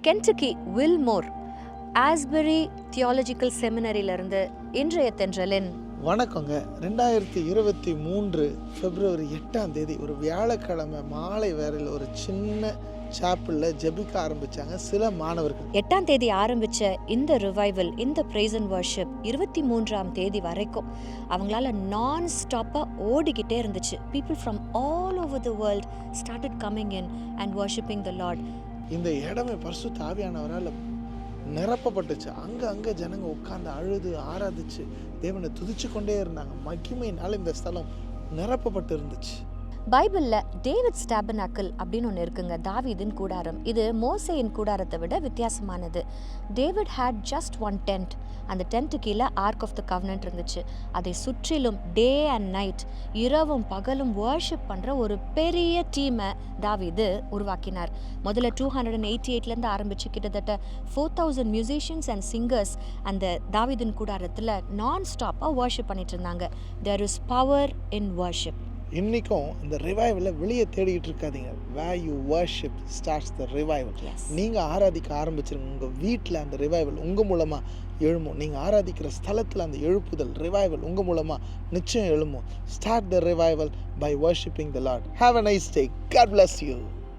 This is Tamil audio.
கென்டக்கி வில்மோர் ஆஸ்பரி தியாலஜிக்கல் செமினரியிலிருந்து இன்றைய தென்றலின் வணக்கங்க. 2023 பிப்ரவரி 8 ஒரு வியாழக்கிழமை மாலை வேளையில் ஒரு சின்ன சாப்பிளில் ஜெபிக்க ஆரம்பித்தாங்க சில மாணவர்கள். 8 ஆரம்பித்த இந்த ரிவைவல், இந்த ப்ரைஸ் அண்ட் வர்ஷிப் 23 வரைக்கும் அவங்களால நான் ஸ்டாப்பாக ஓடிக்கிட்டே இருந்துச்சு. People from all over the world started coming in and worshipping the Lord. இந்த இடமே பரிசுத்த ஆவியானவரால் நிரப்பப்பட்டுச்சு. அங்கே ஜனங்க உட்கார்ந்து அழுது ஆராதிச்சு தேவனை துதிச்சு கொண்டே இருந்தாங்க. மகிமையினால் இந்த ஸ்தலம் நிரப்பப்பட்டு இருந்துச்சு. பைபிளில் டேவிட் ஸ்டாபர்னாக்கிள் அப்படின்னு ஒன்று இருக்குங்க, தாவீதின் கூடாரம். இது மோசேயின் கூடாரத்தை விட வித்தியாசமானது. David had just one tent. அந்த டென்ட்டு கீழே ஆர்க் ஆஃப் த கவனன்ட் இருந்துச்சு. அதை சுற்றிலும் டே அண்ட் நைட், இரவும் பகலும் வர்ஷிப் பண்ணுற ஒரு பெரிய டீமை தாவீது உருவாக்கினார். முதல்ல 288 ஆரம்பித்து கிட்டத்தட்ட 4000 மியூசிஷியன்ஸ் அண்ட் சிங்கர்ஸ் அந்த தாவீதின் கூடாரத்தில் நான் ஸ்டாப்பாக வர்ஷிப் பண்ணிட்டு இருந்தாங்க. There is power in worship. இன்றைக்கும் இந்த ரிவைவலில் வெளியே தேடிக்கிட்டு இருக்காதீங்க. Where you worship starts the revival. நீங்கள் ஆராதிக்க ஆரம்பிச்சிருங்க. உங்கள் வீட்டில் அந்த ரிவைவல் உங்கள் மூலமாக எழும்பும். நீங்கள் ஆராதிக்கிற ஸ்தலத்தில் அந்த எழுப்புதல் ரிவைவல் உங்கள் மூலமாக நிச்சயம் எழும்பும். Start the revival by worshipping the Lord. Have a nice day. God bless you.